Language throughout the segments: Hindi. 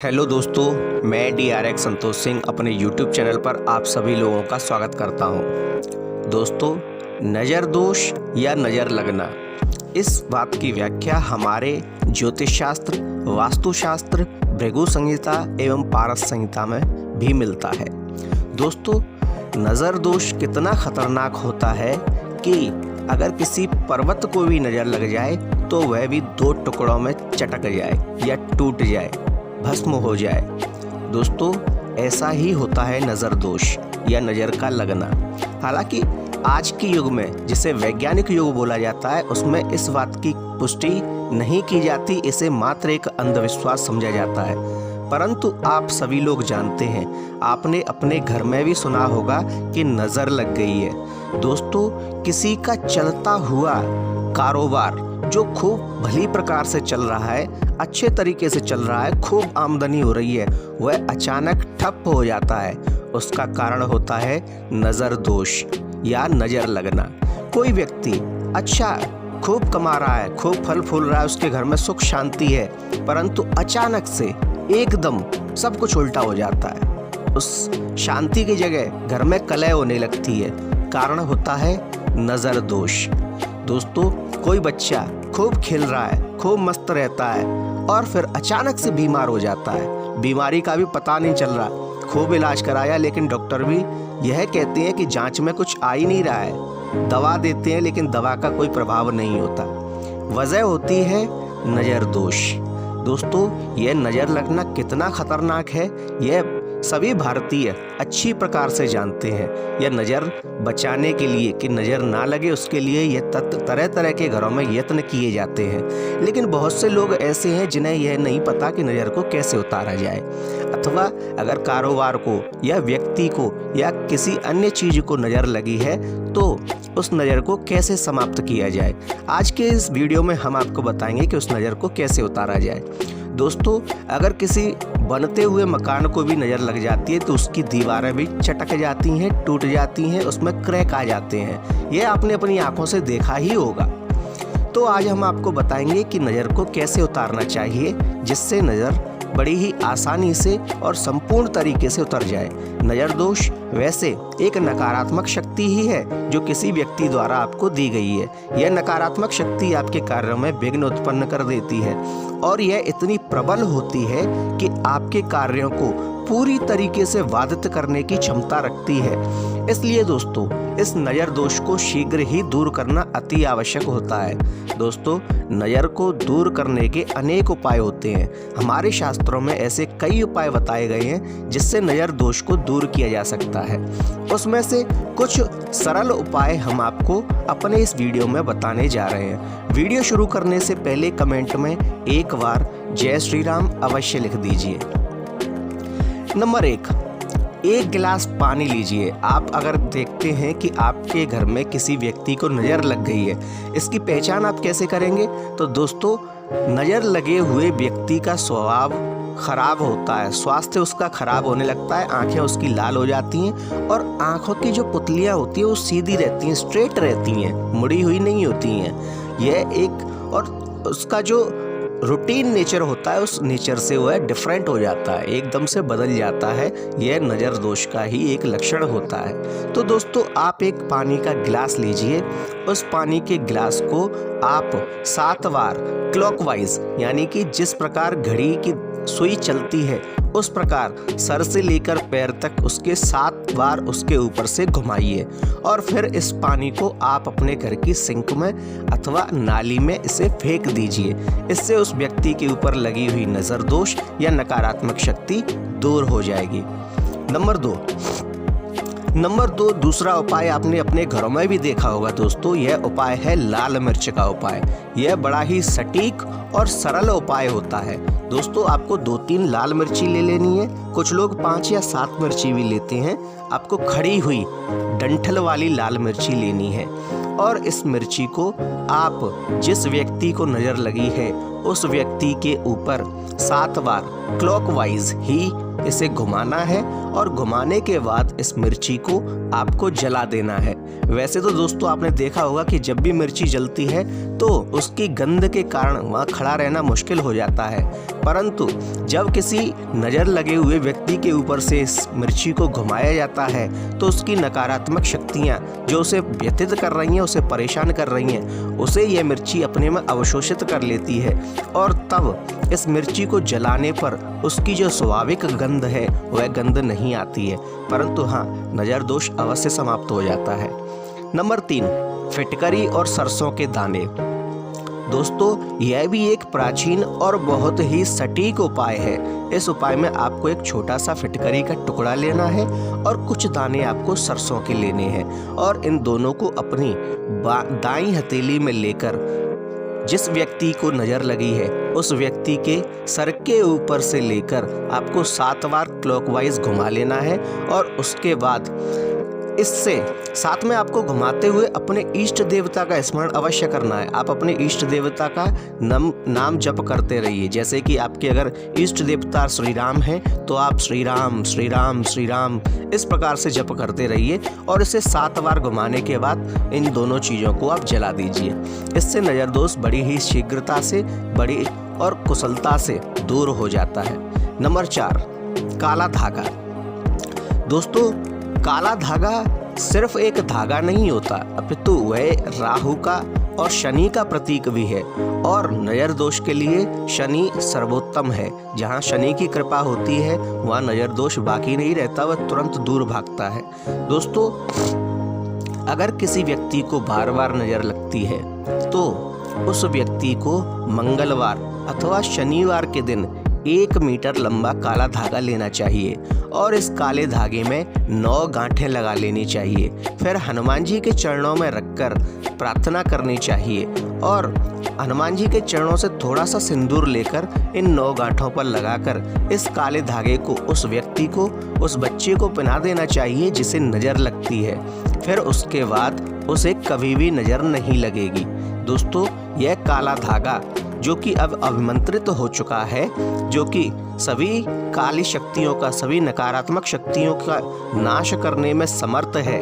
हेलो दोस्तों, मैं DRX संतोष सिंह अपने YouTube चैनल पर आप सभी लोगों का स्वागत करता हूं। दोस्तों, नज़र दोष या नज़र लगना, इस बात की व्याख्या हमारे ज्योतिष शास्त्र, वास्तुशास्त्र, भृगु संहिता एवं पारस संहिता में भी मिलता है। दोस्तों, नज़र दोष कितना खतरनाक होता है कि अगर किसी पर्वत को भी नज़र लग जाए तो वह भी दो टुकड़ों में चटक जाए या टूट जाए, भस्म हो जाए। दोस्तों, ऐसा ही होता है नज़र दोष या नज़र का लगना। हालांकि आज के युग में, जिसे वैज्ञानिक युग बोला जाता है, उसमें इस बात की पुष्टि नहीं की जाती, इसे मात्र एक अंधविश्वास समझा जाता है। परंतु आप सभी लोग जानते हैं, आपने अपने घर में भी सुना होगा कि नज़र लग गई है। दोस्तों, किसी का चलता हुआ कारोबार जो खूब भली प्रकार से चल रहा है, अच्छे तरीके से चल रहा है, खूब आमदनी हो रही है, वह अचानक ठप हो जाता है। उसका कारण होता है नज़र दोष या नज़र लगना। कोई व्यक्ति अच्छा खूब कमा रहा है, खूब फल फूल रहा है, उसके घर में सुख शांति है, परंतु अचानक से एकदम सब कुछ उल्टा हो जाता है। उस शांति की जगह घर में कलह होने लगती है। कारण होता है नज़र दोष। दोस्तों, कोई बच्चा खूब खेल रहा है, खूब मस्त रहता है और फिर अचानक से बीमार हो जाता है। बीमारी का भी पता नहीं चल रहा, खूब इलाज कराया लेकिन डॉक्टर भी यह कहते हैं कि जांच में कुछ आ ही नहीं रहा है। दवा देते हैं लेकिन दवा का कोई प्रभाव नहीं होता। वजह होती है नज़र दोष। दोस्तों, यह नज़र लगना कितना खतरनाक है, यह सभी भारतीय अच्छी प्रकार से जानते हैं। यह नज़र बचाने के लिए, कि नज़र ना लगे उसके लिए, यह तरह तरह के घरों में यत्न किए जाते हैं। लेकिन बहुत से लोग ऐसे हैं जिन्हें यह नहीं पता कि नज़र को कैसे उतारा जाए, अथवा अगर कारोबार को या व्यक्ति को या किसी अन्य चीज़ को नज़र लगी है तो उस नज़र को कैसे समाप्त किया जाए। आज के इस वीडियो में हम आपको बताएंगे कि उस नज़र को कैसे उतारा जाए। दोस्तों, अगर किसी बनते हुए मकान को भी नज़र लग जाती है तो उसकी दीवारें भी चटक जाती हैं, टूट जाती हैं, उसमें क्रैक आ जाते हैं। यह आपने अपनी आंखों से देखा ही होगा। तो आज हम आपको बताएंगे कि नज़र को कैसे उतारना चाहिए, जिससे नज़र बड़ी ही आसानी से और संपूर्ण तरीके से उतर जाए। नज़र दोष वैसे एक नकारात्मक शक्ति ही है जो किसी व्यक्ति द्वारा आपको दी गई है। यह नकारात्मक शक्ति आपके कार्यों में विघ्न उत्पन्न कर देती है और यह इतनी प्रबल होती है कि आपके कार्यों को पूरी तरीके से बाधित करने की क्षमता रखती है। इसलिए दोस्तों, इस नज़र दोष को शीघ्र ही दूर करना अति आवश्यक होता है। दोस्तों, नज़र को दूर करने के अनेक उपाय होते हैं। हमारे शास्त्रों में ऐसे कई उपाय बताए गए हैं जिससे नज़र दोष को दूर किया जा सकता है। उसमें से कुछ सरल उपाय हम आपको अपने इस वीडियो में बताने जा रहे हैं। वीडियो शुरू करने से पहले कमेंट में एक बार जय श्री राम अवश्य लिख दीजिए। नंबर 1, एक गिलास पानी लीजिए। आप अगर देखते हैं कि आपके घर में किसी व्यक्ति को नज़र लग गई है, इसकी पहचान आप कैसे करेंगे? तो दोस्तों, नज़र लगे हुए व्यक्ति का स्वभाव खराब होता है, स्वास्थ्य उसका खराब होने लगता है, आंखें उसकी लाल हो जाती हैं और आंखों की जो पुतलियां होती हैं वो सीधी रहती हैं, स्ट्रेट रहती हैं, मुड़ी हुई नहीं होती हैं। यह एक, और उसका जो रूटीन नेचर होता है उस नेचर से वह डिफरेंट हो जाता है, एकदम से बदल जाता है। यह नज़र दोष का ही एक लक्षण होता है। तो दोस्तों, आप एक पानी का गिलास लीजिए। उस पानी के गिलास को आप 7 बार क्लॉकवाइज, यानी कि जिस प्रकार घड़ी की सुई चलती है उस प्रकार सर से लेकर पैर तक उसके 7 बार उसके ऊपर से घुमाइए और फिर इस पानी को आप अपने घर की सिंक में अथवा नाली में इसे फेंक दीजिए। इससे उस व्यक्ति के ऊपर लगी हुई नज़र दोष या नकारात्मक शक्ति दूर हो जाएगी। नंबर 2, दूसरा उपाय आपने अपने घरों में भी देखा होगा दोस्तों। यह उपाय है लाल मिर्च का उपाय। यह बड़ा ही सटीक और सरल उपाय होता है। दोस्तों, आपको 2-3 लाल मिर्ची ले लेनी है। कुछ लोग 5 या 7 मिर्ची भी लेते हैं। आपको खड़ी हुई डंठल वाली लाल मिर्ची लेनी है और इस मिर्ची को आप जिस व्यक्ति को नज़र लगी है उस व्यक्ति के ऊपर 7 बार क्लॉकवाइज ही इसे घुमाना है और घुमाने के बाद इस मिर्ची को आपको जला देना है। वैसे तो दोस्तों आपने देखा होगा कि जब भी मिर्ची जलती है तो उसकी गंध के कारण वहाँ खड़ा रहना मुश्किल हो जाता है, परंतु जब किसी नज़र लगे हुए व्यक्ति के ऊपर से इस मिर्ची को घुमाया जाता है तो उसकी नकारात्मक शक्तियाँ जो उसे व्यथित कर रही हैं, उसे परेशान कर रही हैं, उसे यह मिर्ची अपने में अवशोषित कर लेती है और तब इस मिर्ची को जलाने पर उसकी जो स्वाभाविक गंध है वह गंध नहीं आती है, परंतु हाँ, नज़र दोष अवश्य समाप्त हो जाता है। नंबर 3, फिटकरी और सरसों के दाने। दोस्तों यह भी एक प्राचीन और बहुत ही सटीक उपाय है। इस उपाय में आपको एक छोटा सा फिटकरी का टुकड़ा लेना है और कुछ दाने आपको सरसों के लेने हैं और इन दोनों को अपनी दाईं हथेली में लेकर जिस व्यक्ति को नज़र लगी है उस व्यक्ति के सर के ऊपर से लेकर आपको 7 बार क्लॉकवाइज घुमा लेना है और उसके बाद इससे साथ में आपको घुमाते हुए अपने इष्ट देवता का स्मरण अवश्य करना है। आप अपने इष्ट देवता का नाम जप करते रहिए। जैसे कि आपके अगर इष्ट देवता श्री राम हैं तो आप श्री राम श्री राम श्री राम इस प्रकार से जप करते रहिए और इसे 7 बार घुमाने के बाद इन दोनों चीज़ों को आप जला दीजिए। इससे नज़र दोष बड़ी ही शीघ्रता से, बड़ी और कुशलता से दूर हो जाता है। नंबर 4, काला धागा। दोस्तों काला धागा सिर्फ एक धागा नहीं होता, अपितु वह राहु का और शनि का प्रतीक भी है और नज़र दोष के लिए शनि सर्वोत्तम है। जहाँ शनि की कृपा होती है वहाँ नज़र दोष बाकी नहीं रहता, वह तुरंत दूर भागता है। दोस्तों अगर किसी व्यक्ति को बार बार नज़र लगती है तो उस व्यक्ति को मंगलवार अथवा शनिवार के दिन 1 मीटर लंबा काला धागा लेना चाहिए और इस काले धागे में 9 गांठें लगा लेनी चाहिए। फिर हनुमान जी के चरणों में रखकर प्रार्थना करनी चाहिए और हनुमान जी के चरणों से थोड़ा सा सिंदूर लेकर इन 9 गांठों पर लगाकर इस काले धागे को उस व्यक्ति को, उस बच्चे को पहना देना चाहिए जिसे नज़र लगती है। फिर उसके बाद उसे कभी भी नज़र नहीं लगेगी। दोस्तों यह काला धागा जो कि अब अभिमंत्रित हो चुका है, जो कि सभी काली शक्तियों का, सभी नकारात्मक शक्तियों का नाश करने में समर्थ है,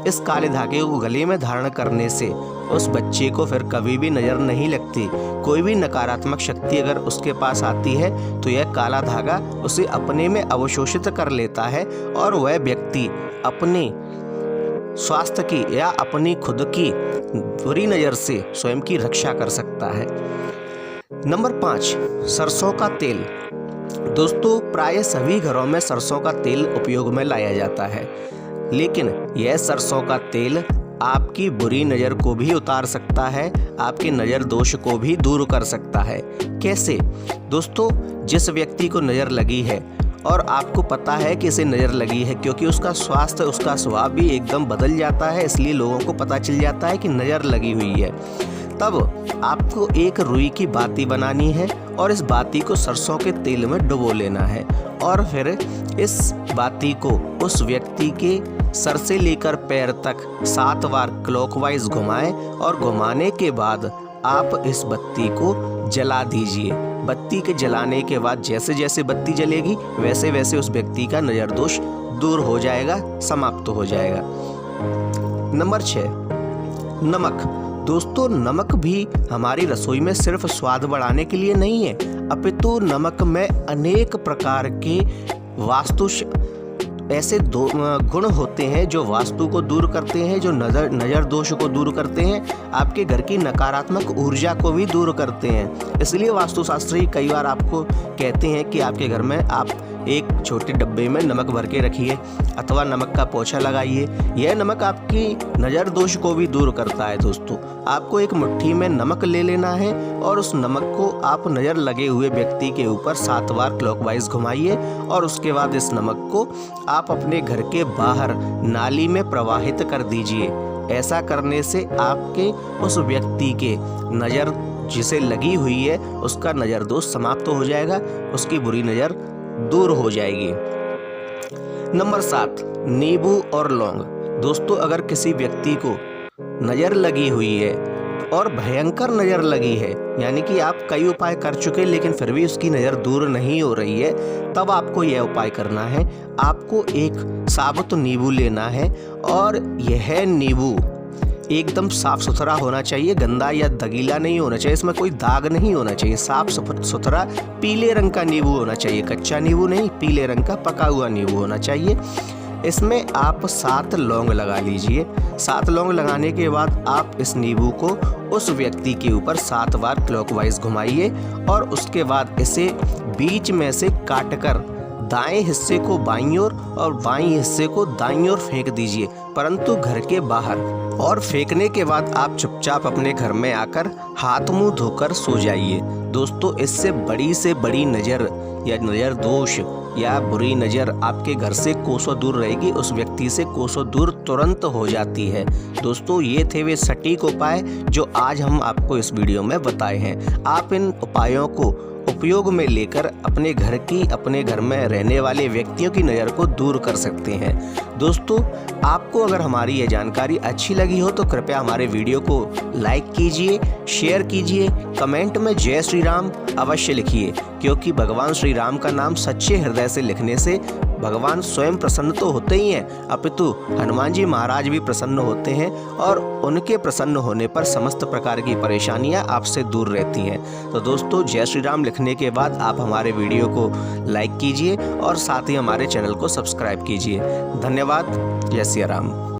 इस काले धागे को गले में धारण करने से उस बच्चे को फिर कभी भी नज़र नहीं लगती। कोई भी नकारात्मक शक्ति अगर उसके पास आती है तो यह काला धागा उसे अपने में अवशोषित कर लेता है और वह व्यक्ति अपने स्वास्थ्य की या अपनी खुद की बुरी नज़र से स्वयं की रक्षा कर सकता है। नंबर 5, सरसों का तेल। दोस्तों प्राय सभी घरों में सरसों का तेल उपयोग में लाया जाता है, लेकिन यह सरसों का तेल आपकी बुरी नज़र को भी उतार सकता है, आपके नज़र दोष को भी दूर कर सकता है। कैसे? दोस्तों जिस व्यक्ति को नज़र लगी है और आपको पता है कि इसे नज़र लगी है, क्योंकि उसका स्वास्थ्य, उसका स्वभाव भी एकदम बदल जाता है, इसलिए लोगों को पता चल जाता है कि नज़र लगी हुई है, तब आपको एक रुई की बाती बनानी है और इस बाती को सरसों के तेल में डुबो लेना है और फिर इस बाती को उस व्यक्ति के सर से लेकर पैर तक 7 बार क्लॉकवाइज घुमाएं और घुमाने के बाद आप इस बत्ती को जला दीजिए। बत्ती के जलाने के बाद जैसे जैसे बत्ती जलेगी वैसे वैसे उस व्यक्ति का नज़र दोष दूर हो जाएगा, समाप्त हो जाएगा। नंबर 6, नमक। दोस्तों नमक भी हमारी रसोई में सिर्फ स्वाद बढ़ाने के लिए नहीं है, अपितु नमक में अनेक प्रकार के ऐसे गुण होते हैं जो वास्तु को दूर करते हैं, जो नज़र दोष को दूर करते हैं, आपके घर की नकारात्मक ऊर्जा को भी दूर करते हैं। इसलिए वास्तुशास्त्री कई बार आपको कहते हैं कि आपके घर में आप एक छोटे डब्बे में नमक भर के रखिए अथवा नमक का पोछा लगाइए। यह नमक आपकी नज़र दोष को भी दूर करता है। दोस्तों आपको एक मुट्ठी में नमक ले लेना है और उस नमक को आप नज़र लगे हुए व्यक्ति के ऊपर 7 बार क्लॉकवाइज घुमाइए और उसके बाद इस नमक को आप अपने घर के बाहर नाली में प्रवाहित कर दीजिए। ऐसा करने से आपके उस व्यक्ति के नज़र जिसे लगी हुई है उसका नज़र दोष समाप्त हो जाएगा, उसकी बुरी नज़र दूर हो जाएगी। नंबर 7, नींबू और लौंग। दोस्तों अगर किसी व्यक्ति को नज़र लगी हुई है और भयंकर नज़र लगी है, यानी कि आप कई उपाय कर चुके लेकिन फिर भी उसकी नज़र दूर नहीं हो रही है, तब आपको यह उपाय करना है। आपको एक साबुत नींबू लेना है और यह नींबू एकदम साफ सुथरा होना चाहिए, गंदा या दगीला नहीं होना चाहिए, इसमें कोई दाग नहीं होना चाहिए। साफ सुथरा पीले रंग का नींबू होना चाहिए, कच्चा नींबू नहीं, पीले रंग का पका हुआ नींबू होना चाहिए। इसमें आप 7 लौंग लगा लीजिए। 7 लौंग लगाने के बाद आप इस नींबू को उस व्यक्ति के ऊपर 7 बार क्लॉकवाइज घुमाइए और उसके बाद इसे बीच में से काटकर दाएं हिस्से को बाईं ओर और बाईं हिस्से को दाईं ओर फेंक दीजिए, परंतु घर के बाहर। और फेंकने के बाद आप चुपचाप अपने घर में आकर हाथ मुंह धोकर सो जाइए। दोस्तों, इससे बड़ी से बड़ी नज़र या नज़र दोष या बुरी नज़र आपके घर से कोसों दूर रहेगी, उस व्यक्ति से कोसों दूर तुरंत हो जाती है। दोस्तों, ये थे वे सटीक उपाय जो आज हम आपको इस वीडियो में बताए हैं। आप इन उपायों को उपयोग में लेकर अपने घर में रहने वाले व्यक्तियों की नज़र को दूर कर सकते हैं। दोस्तों, आपको अगर हमारी ये जानकारी अच्छी लगी हो तो कृपया हमारे वीडियो को लाइक कीजिए, शेयर कीजिए, कमेंट में जय श्री राम अवश्य लिखिए, क्योंकि भगवान श्री राम का नाम सच्चे हृदय से लिखने से भगवान स्वयं प्रसन्न तो होते ही हैं, अपितु हनुमान जी महाराज भी प्रसन्न होते हैं और उनके प्रसन्न होने पर समस्त प्रकार की परेशानियां आपसे दूर रहती हैं। तो दोस्तों, जय श्री राम लिखने के बाद आप हमारे वीडियो को लाइक कीजिए और साथ ही हमारे चैनल को सब्सक्राइब कीजिए। धन्यवाद। जय श्री राम।